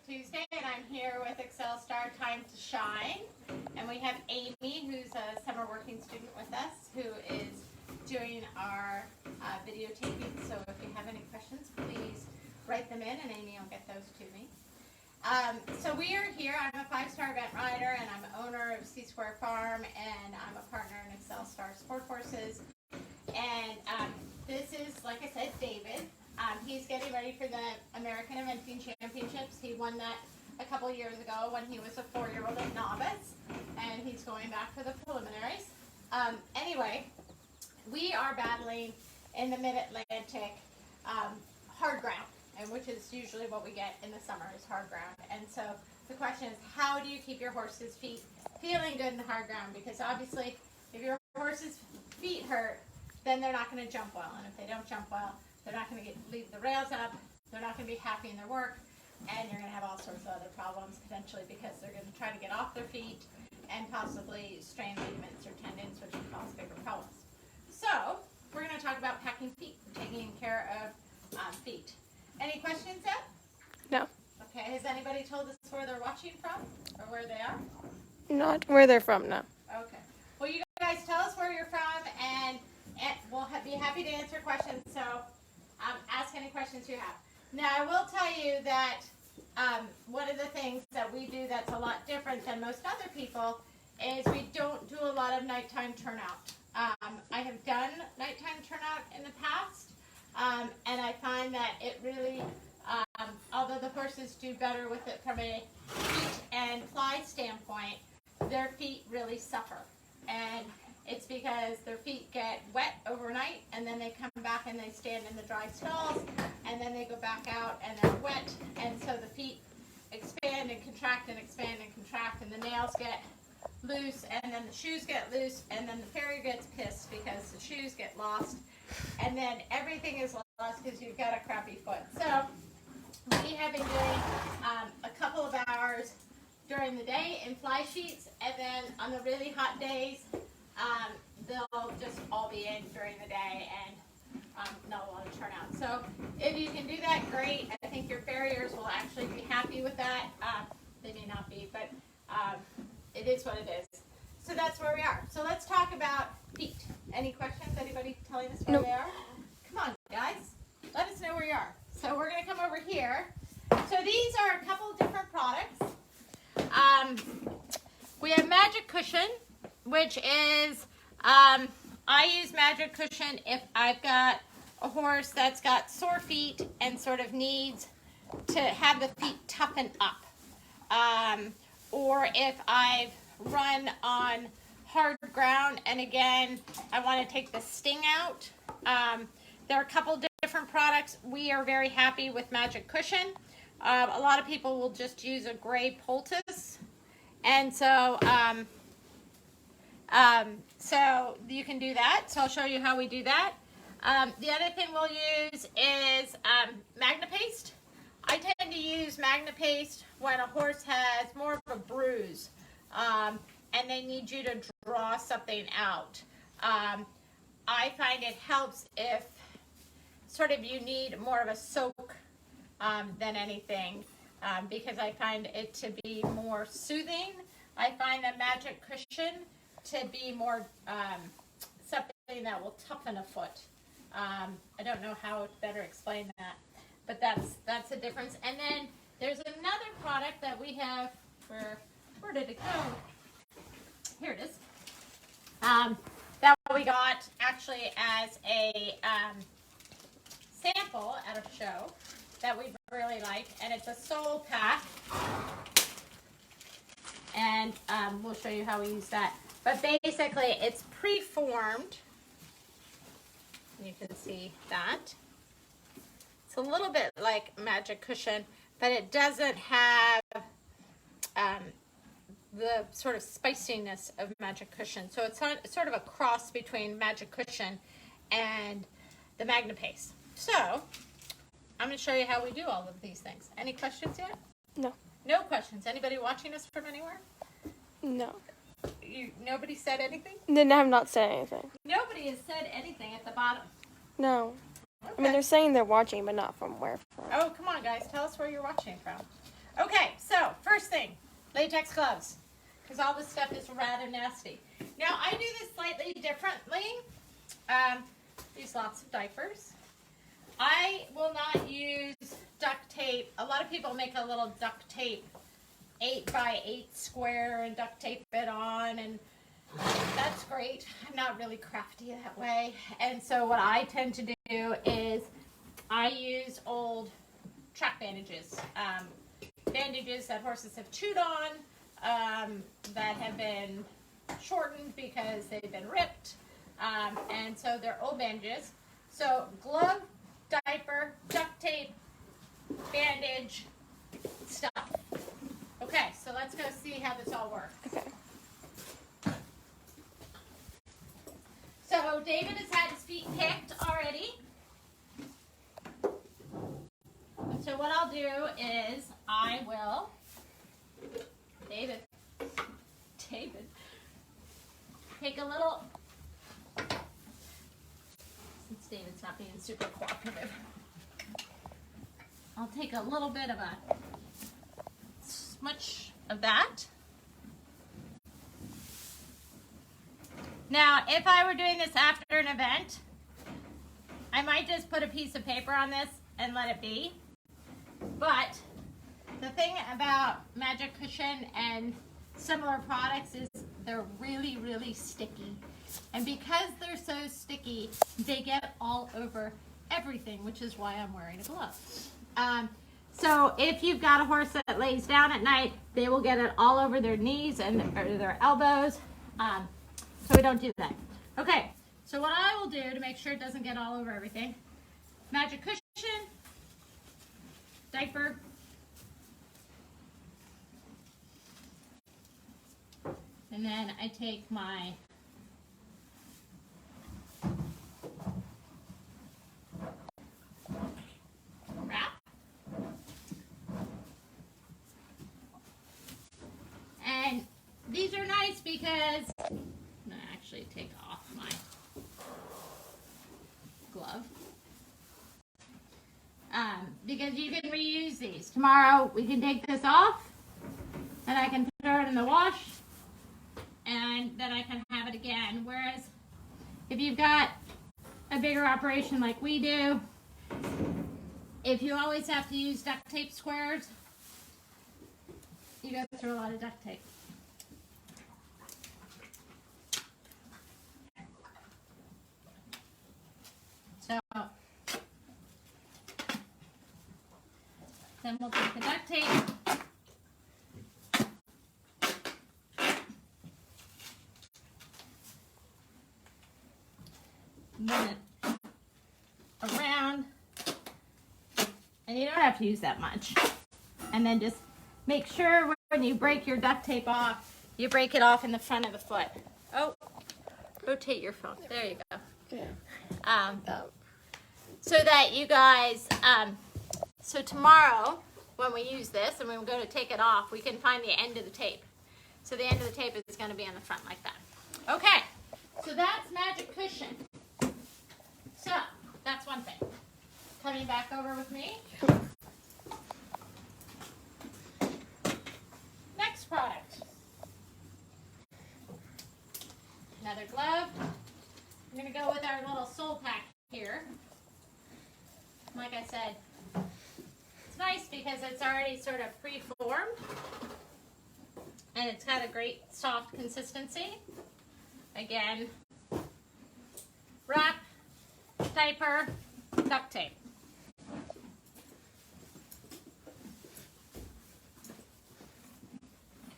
Tuesday, and I'm here with Excel Star Time to Shine. And we have Amy, who's a summer working student with us, who is doing our videotaping. So if you have any questions, please write them in, and Amy will get those to me. So we are here. I'm a 5-star event rider, and I'm owner of C Square Farm, and I'm a partner in Excel Star Sport Horses. And this is, like I said, David. He's getting ready for the American Eventing Championships. He won that a couple years ago when he was a 4-year-old at novice, and he's going back for the preliminaries. Anyway, we are battling in the Mid-Atlantic hard ground, and which is usually what we get in the summer is hard ground. And so the question is, how do you keep your horse's feet feeling good in the hard ground? Because obviously, if your horse's feet hurt, then they're not going to jump well, and if they don't jump well, they're not going to leave the rails up, they're not going to be happy in their work, and you're going to have all sorts of other problems potentially because they're going to try to get off their feet and possibly strain ligaments or tendons, which can cause bigger problems. So we're going to talk about packing feet, taking care of feet. Any questions yet? No. Okay, has anybody told us where they're watching from or where they are? Not where they're from, no. Okay. Well, you guys tell us where you're from, and we'll be happy to answer questions. So ask any questions you have. Now, I will tell you that one of the things that we do that's a lot different than most other people is we don't do a lot of nighttime turnout. I have done nighttime turnout in the past, and I find that it really, although the horses do better with it from a feet and fly standpoint, their feet really suffer. And it's because their feet get wet overnight, and then they come back and they stand in the dry stalls, and then they go back out and they're wet, and so the feet expand and contract and expand and contract, and the nails get loose, and then the shoes get loose, and then the farrier gets pissed because the shoes get lost, and then everything is lost because you've got a crappy foot. So we have been doing a couple of hours during the day in fly sheets, and then on the really hot days, they'll just all be in during the day and not a lot of turnout. So if you can do that, great. I think your farriers will actually be happy with that. They may not be, but it is what it is. So that's where we are. So let's talk about feet. Any questions? Anybody telling us where they are? Come on, guys. Let us know where you are. So we're going to come over here. So these are a couple of different products. We have Magic Cushion, which is, I use Magic Cushion if I've got a horse that's got sore feet and sort of needs to have the feet toughen up. Or if I've run on hard ground and again, I want to take the sting out. There are a couple different products. We are very happy with Magic Cushion. A lot of people will just use a gray poultice. And so, so you can do that. So I'll show you how we do that. The other thing we'll use is Magna Paste. I tend to use Magna Paste when a horse has more of a bruise and they need you to draw something out. I find it helps if sort of you need more of a soak than anything because I find it to be more soothing. I find the Magic Cushion to be more something that will toughen a foot. I don't know how to better explain that, but that's the difference. And then there's another product that we have where did it go? Here it is. That we got actually as a sample at a show that we really like, and it's a sole pack. And we'll show you how we use that. But basically, it's pre-formed. You can see that. It's a little bit like Magic Cushion, but it doesn't have the sort of spiciness of Magic Cushion. So it's sort of a cross between Magic Cushion and the Magna Paste. So I'm going to show you how we do all of these things. Any questions yet? No. No questions. Anybody watching us from anywhere? No. Nobody said anything? Then I have not said anything. Nobody has said anything at the bottom. No. Okay. I mean, they're saying they're watching, but not from where from. Oh, come on, guys. Tell us where you're watching from. Okay, so first thing, latex gloves, because all this stuff is rather nasty. Now I do this slightly differently. Use lots of diapers. I will not use duct tape. A lot of people make a little duct tape 8x8 square and duct tape it on, and that's great. I'm not really crafty that way. And so what I tend to do is I use old track bandages. Bandages that horses have chewed on, that have been shortened because they've been ripped. And so they're old bandages. So glove, diaper, duct tape, bandage, stuff. Okay, so let's go see how this all works. Okay. So David has had his feet kicked already. So what I'll do is I will, David, take a little, since David's not being super cooperative, I'll take a little bit of a smudge of that. Now, if I were doing this after an event, I might just put a piece of paper on this and let it be. But the thing about Magic Cushion and similar products is they're really, really sticky. And because they're so sticky, they get all over everything, which is why I'm wearing a glove. So if you've got a horse that lays down at night, they will get it all over their knees and or their elbows. So we don't do that. Okay, so what I will do to make sure it doesn't get all over everything, Magic Cushion, diaper, and then I take my wrap, and these are nice because I'm going to actually take off my glove. Because you can reuse these. Tomorrow we can take this off and I can throw it in the wash and then I can have it again. Whereas if you've got a bigger operation like we do, if you always have to use duct tape squares, you go through a lot of duct tape. So then we'll take the duct tape, run it around, and you don't have to use that much. And then just make sure when you break your duct tape off, you break it off in the front of the foot. Oh, rotate your phone. There you go. Yeah. So that you guys, so tomorrow when we use this and we go to take it off, we can find the end of the tape. So the end of the tape is going to be on the front like that. Okay, so that's Magic Cushion. So that's one thing. Coming back over with me. Next product. Another glove. I'm going to go with our little sole pack here. Like I said, it's nice because it's already sort of pre-formed and it's got a great soft consistency. Again, wrap, diaper, duct tape.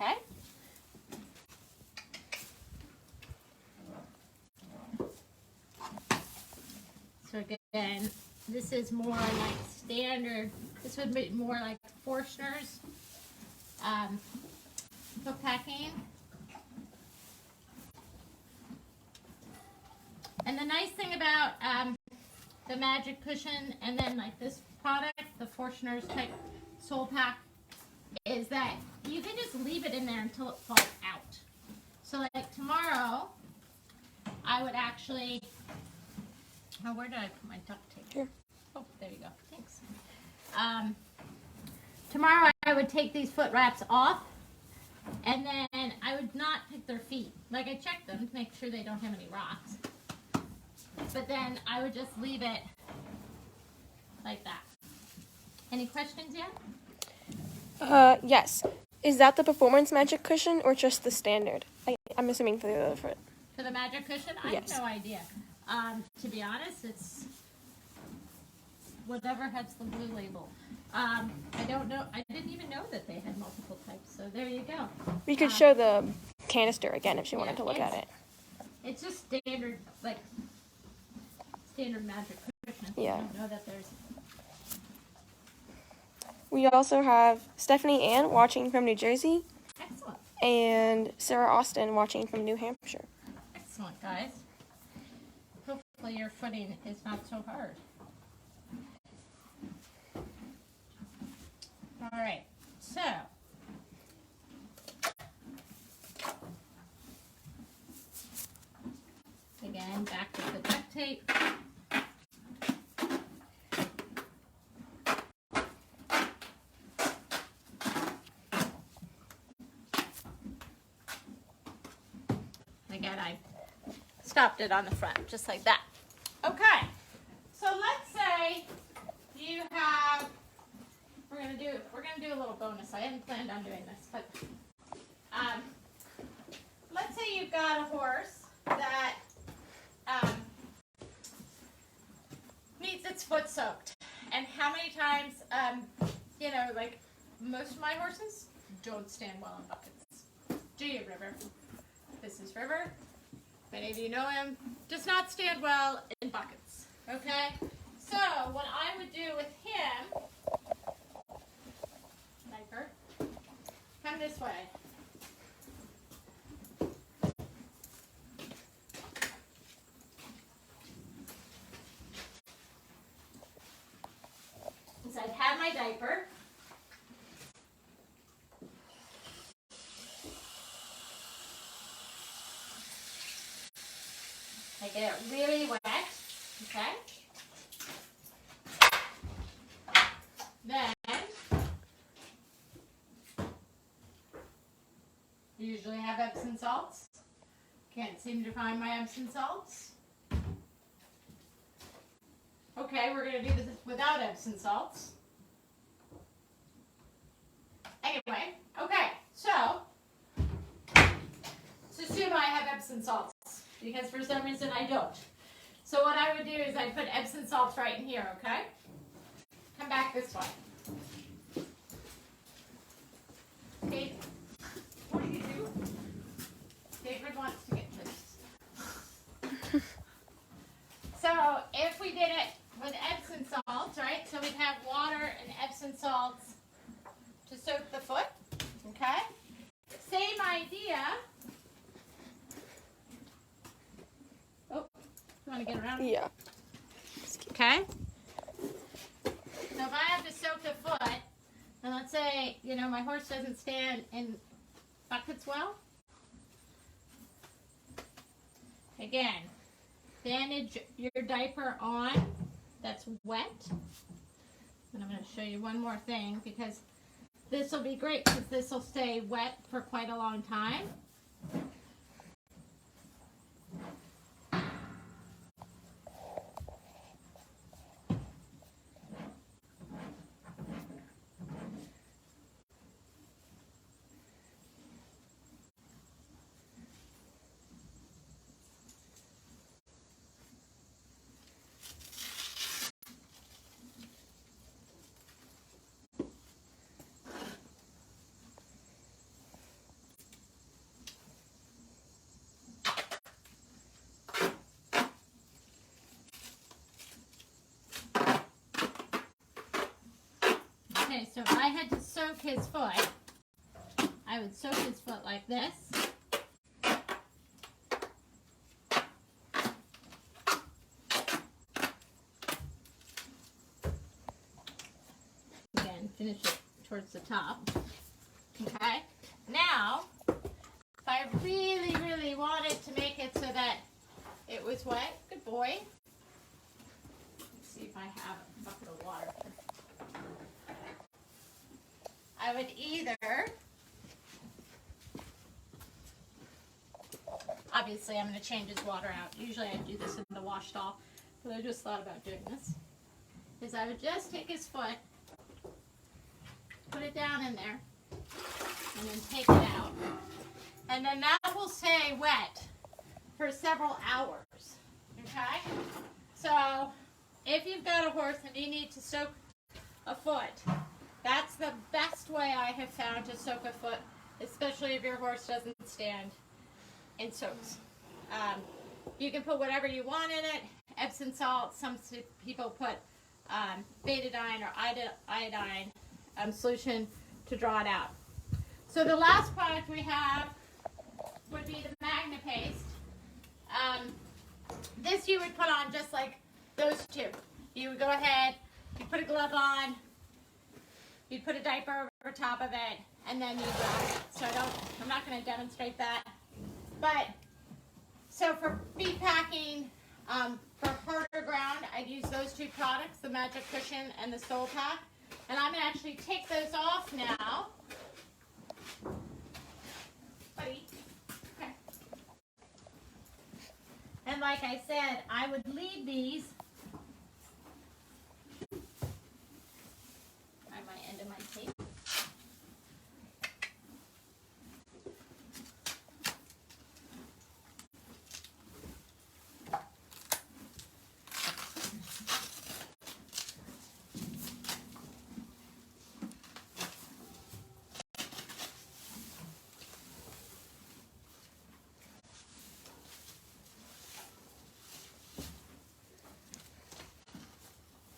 Okay. So again, this is more like standard. This would be more like Forstner's book packing. And the nice thing about the Magic Cushion and then like this product, the Forstner's type sole pack, is that you can just leave it in there until it falls out. So like tomorrow, I would actually, oh, where did I put my duct tape? Here. Oh, there you go. Thanks. Tomorrow I would take these foot wraps off, and then I would not pick their feet. Like, I check them to make sure they don't have any rocks. But then I would just leave it like that. Any questions yet? Yes. Is that the Performance Magic Cushion or just the standard? I'm assuming for the other foot. For the magic cushion? I Yes. have no idea. To be honest, it's whatever has the blue label. I don't know. I didn't even know that they had multiple types. So there you go. We could show the canister again if you wanted Yeah, to look at it. It's just standard, like, standard magic cushion. Yeah. I don't know that there's... We also have Stephanie Ann watching from New Jersey Excellent. and Sarah Austin watching from New Hampshire. Excellent, guys. Hopefully your footing is not so hard. All right, so again, back with the duct tape. Again, I stopped it on the front, just like that. Okay, so let's say you have, we're gonna do a little bonus. I hadn't planned on doing this, but let's say you've got a horse that needs its foot soaked. And how many times, you know, like most of my horses don't stand well in buckets. Do you, River? This is River. Many of you know him. Does not stand well in buckets. Okay? So, what I would do with him, Sniper, come this way. So I'd have my diaper. I get it really wet, okay? Then, usually have Epsom salts. Can't seem to find my Epsom salts. Okay, we're going to do this without Epsom salts. Anyway, okay, so assume I have Epsom salts, because for some reason I don't. So what I would do is I'd put Epsom salts right in here, okay? Come back this way. Okay, what do you do? David wants to get this. So if we did it with Epsom salts, right? So we'd have water and Epsom salts to soak the foot, okay? Same idea. Oh, you want to get around? Yeah. Okay. So if I have to soak the foot, and let's say, you know, my horse doesn't stand in buckets well. Again, bandage your diaper on that's wet. And I'm going to show you one more thing, because this will be great because this will stay wet for quite a long time. Okay, so if I had to soak his foot, I would soak his foot like this. Again, finish it towards the top. Okay, now, if I really, really wanted to make it so that it was wet, good boy. Let's see if I have a bucket of water. I I would either, obviously I'm going to change his water out. Usually I do this in the wash stall, but I just thought about doing this. Is I would just take his foot, put it down in there, and then take it out. And then that will stay wet for several hours, okay? So if you've got a horse and you need to soak a foot, that's the best way I have found to soak a foot, especially if your horse doesn't stand in soaks. You can put whatever you want in it. Epsom salts, some people put betadine or iodine solution to draw it out. So the last product we have would be the Magna Paste. This you would put on just like those two. You would go ahead, you put a glove on, you'd put a diaper over top of it, and then you dry it. So I'm not going to demonstrate that. But, so for feed packing, for harder ground, I'd use those two products, the Magic Cushion and the Soul Pack. And I'm going to actually take those off now. Buddy. Okay. And like I said, I would leave these. I might end of my tape.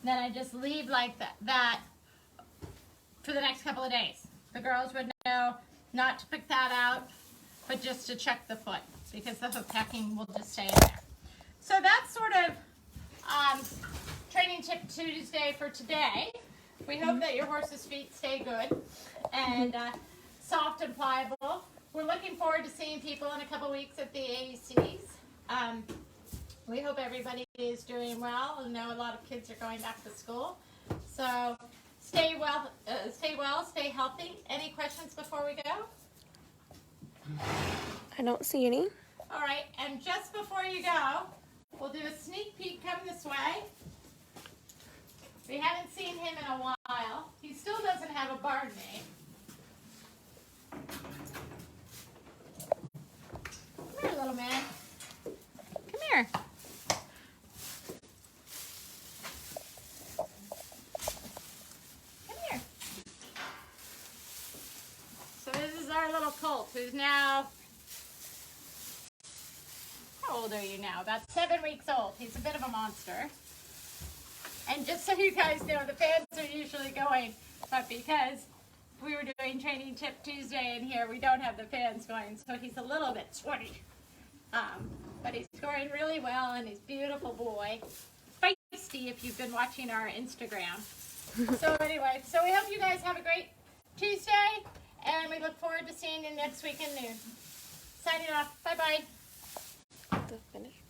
Then I just leave like that for the next couple of days. The girls would know not to pick that out, but just to check the foot, because the hook packing will just stay in there. So that's sort of training tip Tuesday for today. We hope that your horse's feet stay good and soft and pliable. We're looking forward to seeing people in a couple weeks at the AECs. We hope everybody is doing well. I know a lot of kids are going back to school. So stay well, stay healthy. Any questions before we go? I don't see any. All right, and just before you go, we'll do a sneak peek. Come this way. We haven't seen him in a while. He still doesn't have a barn name. Come here, little man. Come here. Our little colt, who's now, how old are you now? About 7 weeks old. He's a bit of a monster. And just so you guys know, the fans are usually going, but because we were doing Training Tip Tuesday in here, we don't have the fans going, so he's a little bit sweaty. But he's scoring really well, and he's a beautiful boy. Feisty if you've been watching our Instagram. So anyway, so we hope you guys have a great Tuesday. And we look forward to seeing you next week in noon. Signing off. Bye-bye. The finish.